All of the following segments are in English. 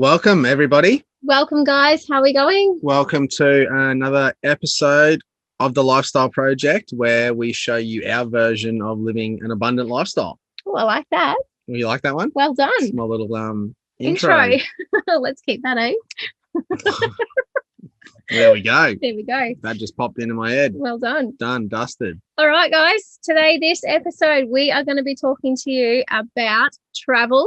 Welcome, everybody. Welcome, guys. How are we going? Welcome to another episode of the Lifestyle Project, where we show you our version of living an abundant lifestyle. Oh, I like that. You like that one? Well done. It's my little intro. Let's keep that, eh? There we go. There we go. That just popped into my head. Well done. Done, dusted. All right, guys. Today, this episode, we are going to be talking to you about travel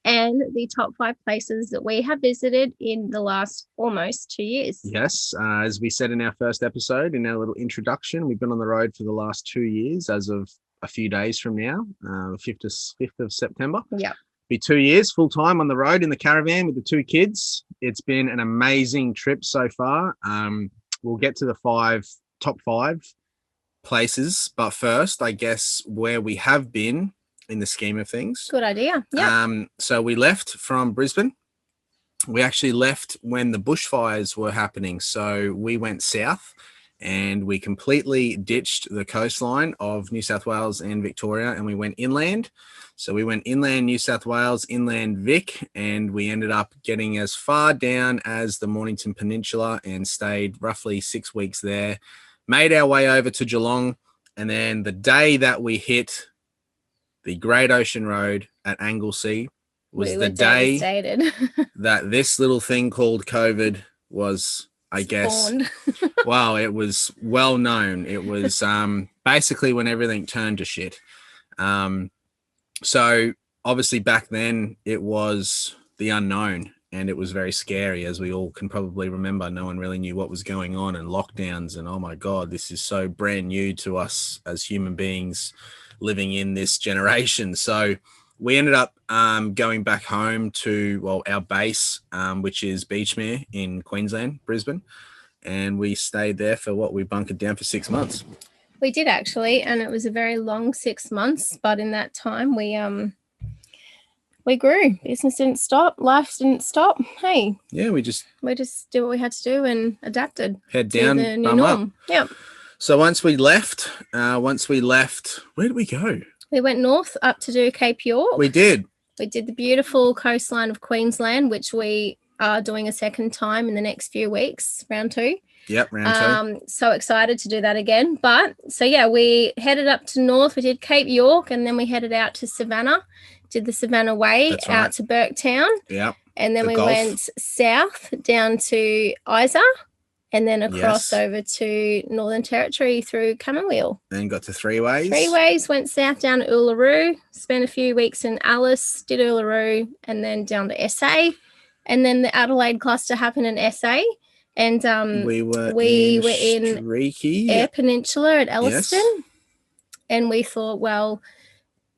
and the top 5 places that we have visited in the last almost 2 years. Yes, as we said in our first episode, in our little introduction, we've been on the road for the last 2 years as of a few days from now, the 5th of September. Yeah. Be 2 years full time on the road in the caravan with the 2 kids. It's been an amazing trip so far. We'll get to the top 5 places, but first, I guess, where we have been in the scheme of things. Good idea. Yeah. So we left from Brisbane. We actually left when the bushfires were happening. So we went south and we completely ditched the coastline of New South Wales and Victoria, and we went inland. So we went inland New South Wales, inland Vic, and we ended up getting as far down as the Mornington Peninsula and stayed roughly 6 weeks there. Made our way over to Geelong, and then the day that we hit the Great Ocean Road at Anglesea was the day that this little thing called COVID was, I guess, well, it was well known. It was basically when everything turned to shit. So obviously back then it was the unknown and it was very scary, as we all can probably remember. No one really knew what was going on, and lockdowns, and oh my God, this is so brand new to us as human beings living in this generation. So we ended up going back home to, our base, which is Beachmere in Queensland, Brisbane. And we stayed there for we bunkered down for 6 months. We did, actually, and it was a very long 6 months, but in that time we grew. Business didn't stop, life didn't stop. Hey. Yeah, we just did what we had to do and adapted. Head down, to the new norm. Yep. So once we left, where did we go? We went north up to do Cape York. We did. We did the beautiful coastline of Queensland, which we are doing a second time in the next few weeks, round 2. Yep, round 2. So excited to do that again. But so yeah, we headed up to north. We did Cape York, and then we headed out to Savannah, did the Savannah Way. That's out right. To Burketown. Yep. And then we went south down to Isa, and then across over to Northern Territory through Camberwell. Then got to Three Ways. Three Ways, went south down to Uluru, spent a few weeks in Alice, did Uluru, and then down to SA. And then the Adelaide cluster happened in SA. And we were in Eyre Peninsula at Elliston. Yes. And we thought, well,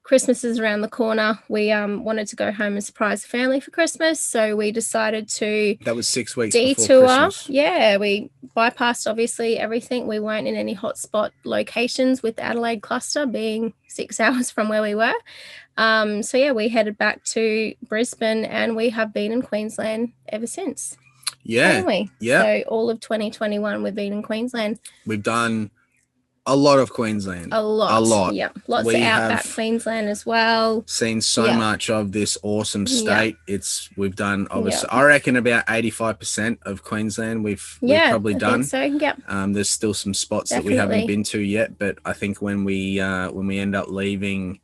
Christmas is around the corner. We wanted to go home and surprise the family for Christmas, so we decided to. That was 6 weeks detour. Before Christmas. Yeah, we bypassed obviously everything. We weren't in any hotspot locations, with the Adelaide cluster being 6 hours from where we were. So yeah, we headed back to Brisbane, and we have been in Queensland ever since. Yeah, haven't we? Yeah. So all of 2021, we've been in Queensland. We've done a lot of Queensland. A lot. Yeah. Lots of outback Queensland as well. Seen so much of this awesome state. We've done obviously I reckon about 85% of Queensland we've probably done. So yeah. There's still some spots that we haven't been to yet, but I think when we end up leaving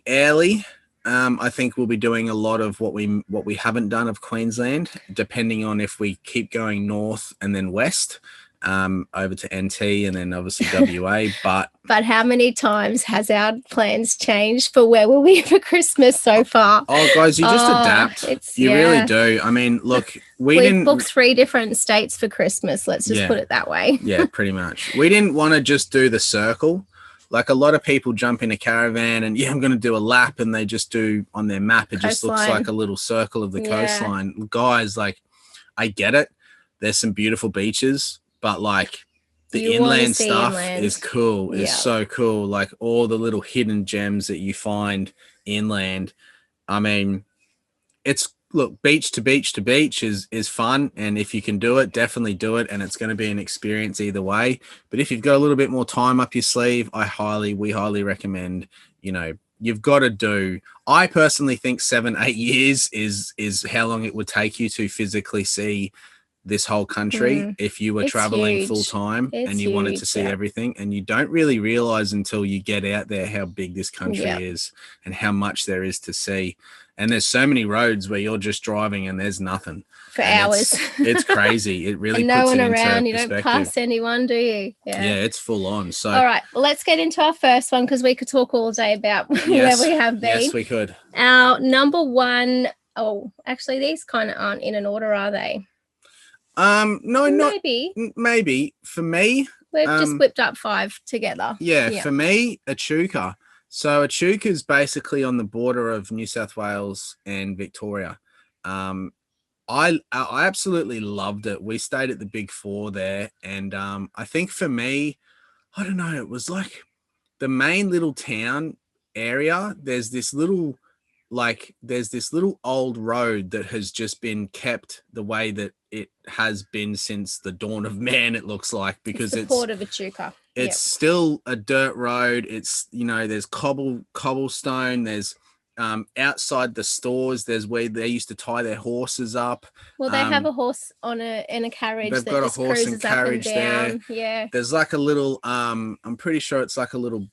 early, I think we'll be doing a lot of what we haven't done of Queensland, depending on if we keep going north and then west. Over to NT and then obviously WA, but how many times has our plans changed for where will we for Christmas so far? Oh, guys, you just adapt. You really do. I mean, look, we booked 3 different states for Christmas. Let's just put it that way. Yeah, pretty much. We didn't want to just do the circle. Like a lot of people jump in a caravan and I'm going to do a lap, and they just do on their map. It just looks like a little circle of the coastline. Guys, like, I get it. There's some beautiful beaches. But like the inland stuff is cool. It's so cool. Like all the little hidden gems that you find inland. I mean, beach to beach to beach is fun. And if you can do it, definitely do it. And it's going to be an experience either way. But if you've got a little bit more time up your sleeve, we highly recommend, you've got to do. I personally think 7-8 years is how long it would take you to physically see this whole country if you were traveling full time and you wanted to see everything. And you don't really realize until you get out there how big this country is and how much there is to see. And there's so many roads where you're just driving and there's nothing for hours. It's crazy. It really and puts no one it around. into You perspective. don't pass anyone, do you? Yeah, it's full on. So all right, well, let's get into our first one because we could talk all day about where we have been. Yes, we could. Our number one. Oh, actually, these kind of aren't in an order, are they? No, maybe for me, we've just whipped up 5 together. Yeah, for me, Echuca. So Echuca is basically on the border of New South Wales and Victoria. I absolutely loved it. We stayed at the Big 4 there, and I think for me, I don't know, it was like the main little town area. There's this little old road that has just been kept the way that it has been since the dawn of man, it looks like, because it's the port of Echuca. It's still a dirt road. It's, there's cobblestone, there's outside the stores, there's where they used to tie their horses up. Well, they have a horse in a carriage. They've got a horse and carriage there. Yeah. There's like a little, I'm pretty sure it's like a little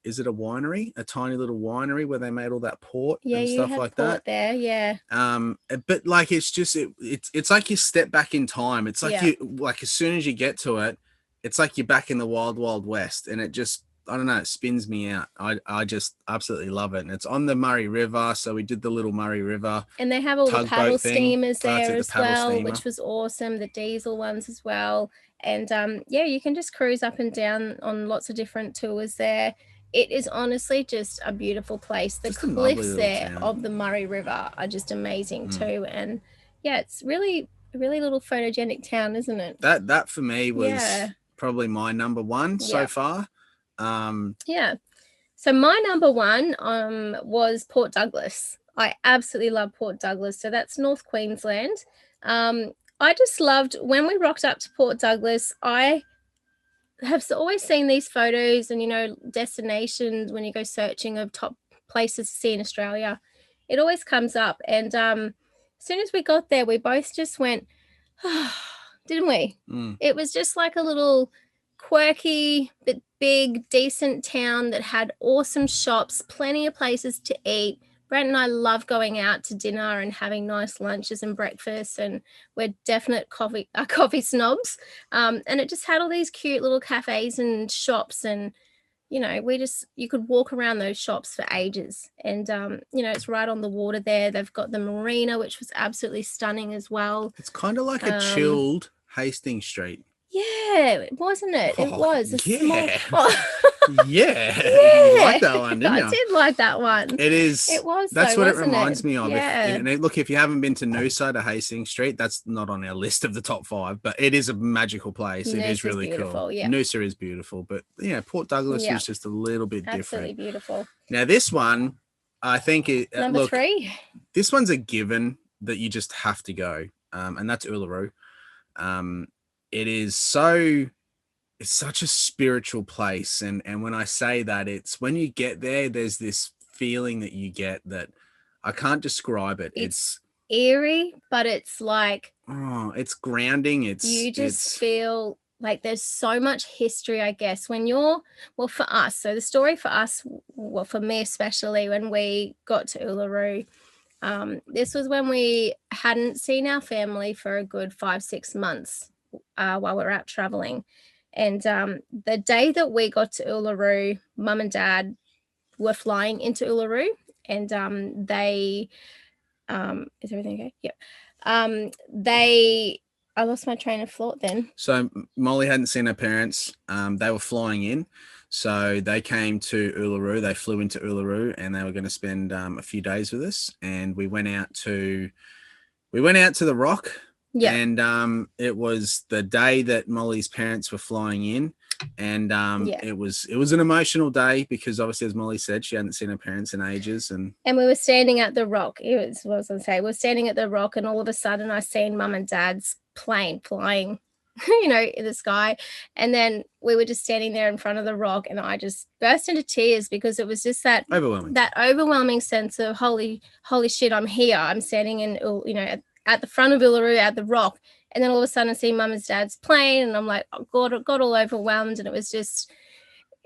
is it a winery? A tiny little winery where they made all that port and stuff like that. There, yeah. But like it's just it's like you step back in time. It's like as soon as you get to it, it's like you're back in the wild, wild west, and it just, I don't know, it spins me out. I just absolutely love it. And it's on the Murray River. So we did the little Murray River. And they have all the paddle steamers there as well, which was awesome. The diesel ones as well. And you can just cruise up and down on lots of different tours there. It is honestly just a beautiful place. The cliffs there of the Murray River are just amazing too. And it's really, really little photogenic town, isn't it? That for me was probably my number one so far. So my number one was Port Douglas. I absolutely love Port Douglas. So that's North Queensland. I just loved when we rocked up to Port Douglas. I have always seen these photos and destinations when you go searching of top places to see in Australia. It always comes up, and as soon as we got there, we both just went, didn't we? It was just like a little quirky but big, decent town that had awesome shops, plenty of places to eat. Brent and I love going out to dinner and having nice lunches and breakfasts, and we're definite coffee snobs. And it just had all these cute little cafes and shops, and you could walk around those shops for ages. And it's right on the water there. They've got the marina, which was absolutely stunning as well. It's kind of like a chilled Hastings Street. Yeah, wasn't it? It was a small. Yeah. You like that one, didn't you? I did like that one. It is. It was. That's what it reminds me of. Yeah. Look, if you haven't been to Noosa to Hastings Street, that's not on our list of the top 5, but it is a magical place. It is really cool. Yeah. Noosa is beautiful, but Port Douglas was just a little bit different. Absolutely beautiful. Now this one, I think number 3. This one's a given that you just have to go, and that's Uluru. It's such a spiritual place. And when I say that, it's when you get there, there's this feeling that you get that I can't describe it. It's eerie, but it's like, it's grounding. You just feel like there's so much history, I guess, when for us. So the story for us, well, for me especially, when we got to Uluru, this was when we hadn't seen our family for a good 5-6 months. While we were out traveling, and the day that we got to Uluru, Mum and Dad were flying into Uluru, and they is everything okay? Yep. I lost my train of thought then. So Molly hadn't seen her parents. They were flying in, so they came to Uluru. They flew into Uluru, and they were going to spend a few days with us. And we went out to the Rock. Yeah. And it was the day that Molly's parents were flying in. And it was an emotional day because obviously, as Molly said, she hadn't seen her parents in ages. And we were standing at the Rock. It was what I was going to say. We were standing at the Rock, and all of a sudden I seen Mum and Dad's plane flying in the sky. And then we were just standing there in front of the rock, and I just burst into tears because it was just that overwhelming sense of holy shit, I'm here. I'm standing in, at the front of Uluru at the rock. And then all of a sudden I see mum and dad's plane, and I'm like, oh God, got all overwhelmed. And it was just,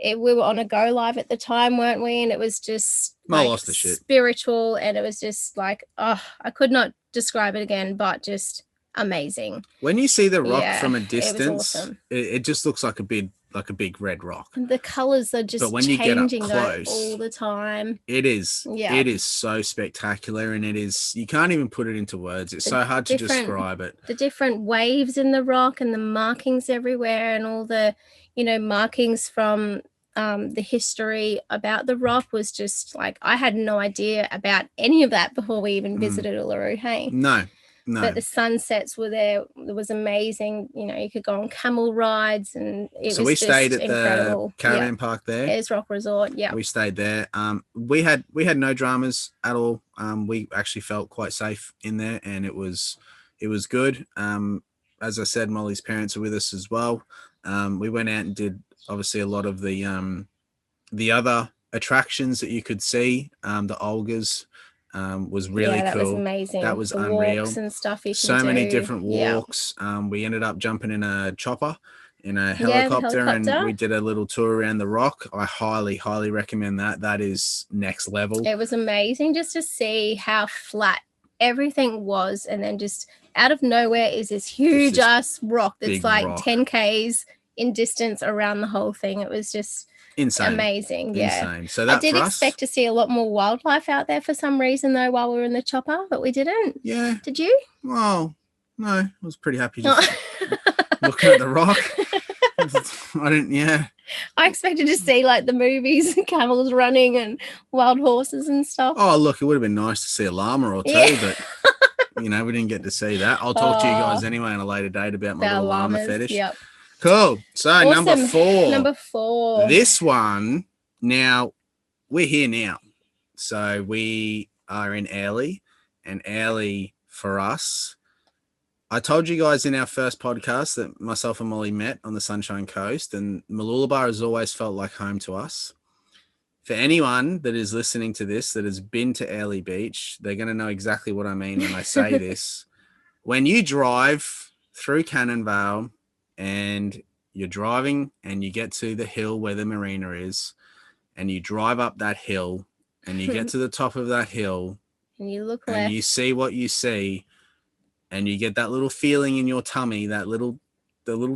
we were on a go live at the time, weren't we? And it was just lost the shit. Spiritual. And it was just like, I could not describe it again, but just amazing. When you see the rock from a distance, awesome. It just looks like a big red rock. And the colors are just changing close, all the time. It is so spectacular, and you can't even put it into words. It's so hard to describe it. The different waves in the rock and the markings everywhere, and all the markings from the history about the rock was just like, I had no idea about any of that before we even visited Uluru. Hey, no. But the sunsets were there. It was amazing. You could go on camel rides, and we stayed at incredible. The caravan park there. Ayers Rock Resort. Yeah, we stayed there. We had no dramas at all. We actually felt quite safe in there, and it was good. As I said, Molly's parents are with us as well. We went out and did obviously a lot of the other attractions that you could see. The Olgas. Was really cool. That was amazing. That was unreal. Walks and stuff you can so do. Many different walks. We ended up jumping in a chopper, in a helicopter, and we did a little tour around the rock. I highly, highly recommend that. That is next level. It was amazing just to see how flat everything was, and then just out of nowhere is this huge ass rock that's like 10 Ks in distance around the whole thing. It was just insane. Amazing. Yeah. Insane. So that I did expect to see a lot more wildlife out there for some reason though while we were in the chopper, but we didn't. Yeah. Did you? Well, no. I was pretty happy just looking at the rock. I expected to see like the movies, camels running and wild horses and stuff. Oh, look, it would have been nice to see a llama or two, but we didn't get to see that. I'll talk to you guys anyway on a later date about my little llama fetish. Yep. Cool. So awesome. Number four. This one, now we're here now. So we are in Airlie, and Airlie for us, I told you guys in our first podcast that myself and Molly met on the Sunshine Coast, and Mooloolaba has always felt like home to us. For anyone that is listening to this that has been to Airlie Beach, they're going to know exactly what I mean when I say this. When you drive through Cannon Vale, and you're driving and you get to the hill where the marina is, and you drive up that hill and you get to the top of that hill and you look and left. You see what you see, and you get that little feeling in your tummy, the little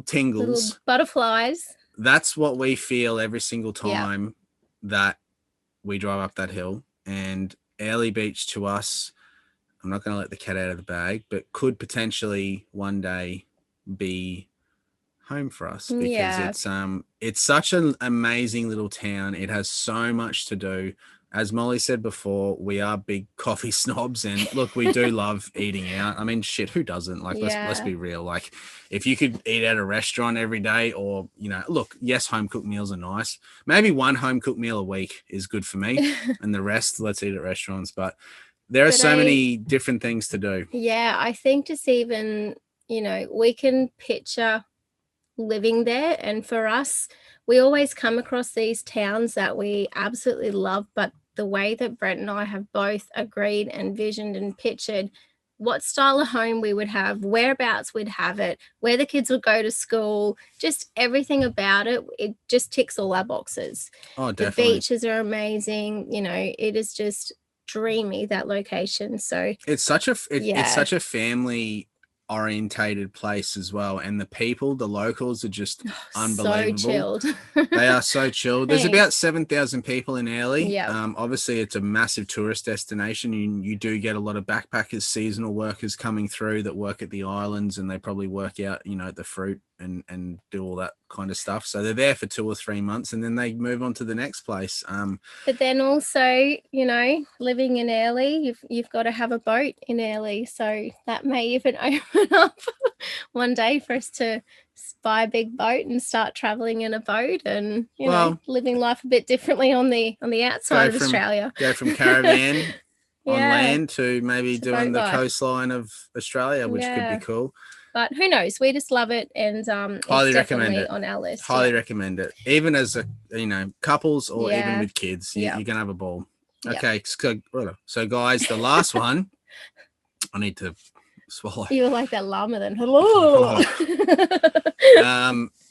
tingles, little butterflies. That's what we feel every single time that we drive up that hill. And Airlie Beach to us, I'm not going to let the cat out of the bag, but could potentially one day be home for us, because it's such an amazing little town. It has so much to do. As Molly said before, we are big coffee snobs, and look, we do love eating out. I mean, shit, who doesn't? Like, let's be real. Like, if you could eat at a restaurant every day, or look, yes, home cooked meals are nice. Maybe one home cooked meal a week is good for me, and the rest, let's eat at restaurants. But there are so many different things to do. Yeah, I think just even we can picture living there, and for us, we always come across these towns that we absolutely love, but the way that Brent and I have both agreed and visioned and pictured what style of home we would have, whereabouts we'd have it, where the kids would go to school, just everything about it, it just ticks all our boxes. Oh, definitely. The beaches are amazing. It is just dreamy, that location. So it's such a family orientated place as well, and the locals are just unbelievable. So chilled. They are so chilled. There's about 7,000 people in Airlie. Yeah. Obviously it's a massive tourist destination. You do get a lot of backpackers, seasonal workers coming through that work at the islands, and they probably work out the fruit and do all that kind of stuff. So they're there for 2 or 3 months, and then they move on to the next place. But then also, living in Airlie, you've got to have a boat in Airlie. So that may even open up one day for us to buy a big boat and start traveling in a boat, and living life a bit differently on the outside of Australia. Go from caravan on land to maybe doing the coastline of Australia, which could be cool. But who knows? We just love it, and highly it's recommend definitely it on our list. Highly recommend it, even as a couples or even with kids. You're gonna have a ball. Okay, so guys, the last one. I need to swallow. You were like that llama then. Hello.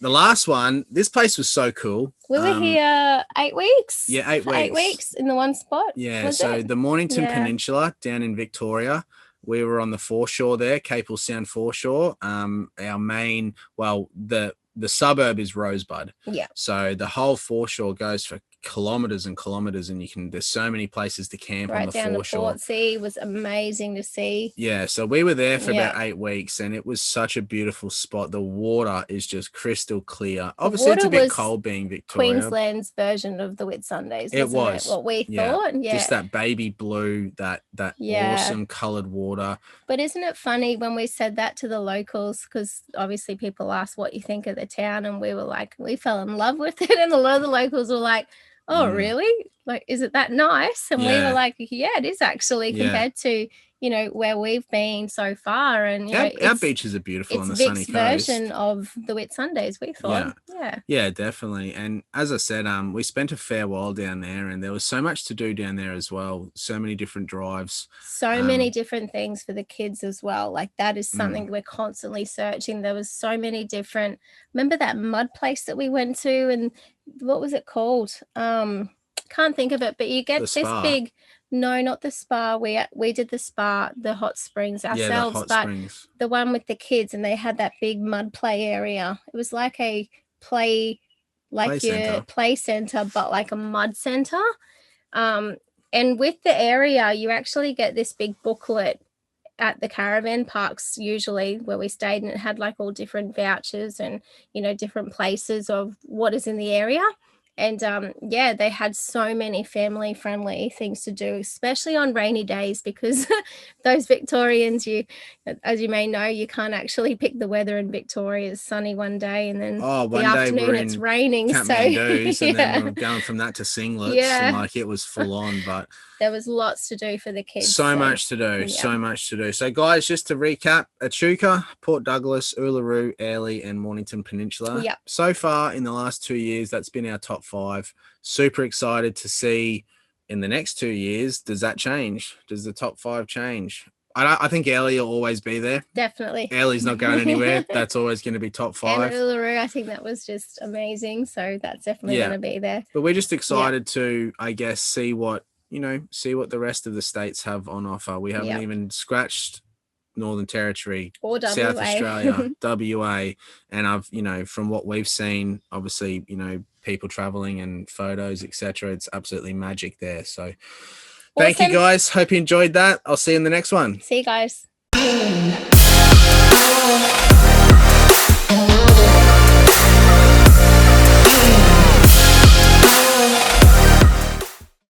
The last one, this place was so cool. We were here 8 weeks. Yeah, 8 weeks. 8 weeks in the one spot. Yeah, so the Mornington Peninsula down in Victoria. We were on the foreshore there, Capel Sound foreshore. Our main, the suburb is Rosebud. Yeah. So the whole foreshore goes for kilometers and kilometers, and there's so many places to camp on the foreshore. Right down to Portsea was amazing to see. Yeah, so we were there for about 8 weeks, and it was such a beautiful spot. The water is just crystal clear. Obviously, it's a bit cold being Victoria. Queensland's version of the Whitsundays. It was what we thought. Yeah, just that baby blue, that awesome coloured water. But isn't it funny when we said that to the locals? Because obviously people asked what you think of the town, and we were like, we fell in love with it, and a lot of the locals were like, oh, really? Like, is it that nice? And we were like, yeah, it is actually, compared to, where we've been so far. And our beaches are beautiful on the sunny coast. It's Vic's version of the Whitsundays, we thought. Yeah, definitely. And as I said, we spent a fair while down there, and there was so much to do down there as well. So many different drives. So many different things for the kids as well. Like, that is something we're constantly searching. There was so many different. Remember that mud place that we went to, and what was it called? Can't think of it, but you get this big. No, not the spa. We did the spa, the hot springs ourselves, springs. The one with the kids, and they had that big mud play area. It was like a play center, but like a mud center. And with the area, you actually get this big booklet at the caravan parks, usually where we stayed, and it had like all different vouchers and different places of what is in the area. And they had so many family friendly things to do, especially on rainy days, because those Victorians, as you may know, you can't actually pick the weather in Victoria. It's sunny one day, and then the afternoon it's raining. And then we're going from that to singlets, and it was full on. But there was lots to do for the kids. So much to do. So guys, just to recap: Echuca, Port Douglas, Uluru, Airlie, and Mornington Peninsula. Yep. So far in the last 2 years, that's been our top 5. Super excited to see in the next 2 years. Does that change? Does the top 5 change? I think Airlie will always be there. Definitely. Airlie's not going anywhere. That's always going to be top 5. And Uluru, I think that was just amazing. So that's definitely going to be there. But we're just excited to, I guess, see what the rest of the states have on offer. We haven't even scratched Northern Territory or South Australia, WA, and from what we've seen, obviously, people traveling and photos, etc. It's absolutely magic there. So thank you guys. Hope you enjoyed that. I'll see you in the next one. See you guys.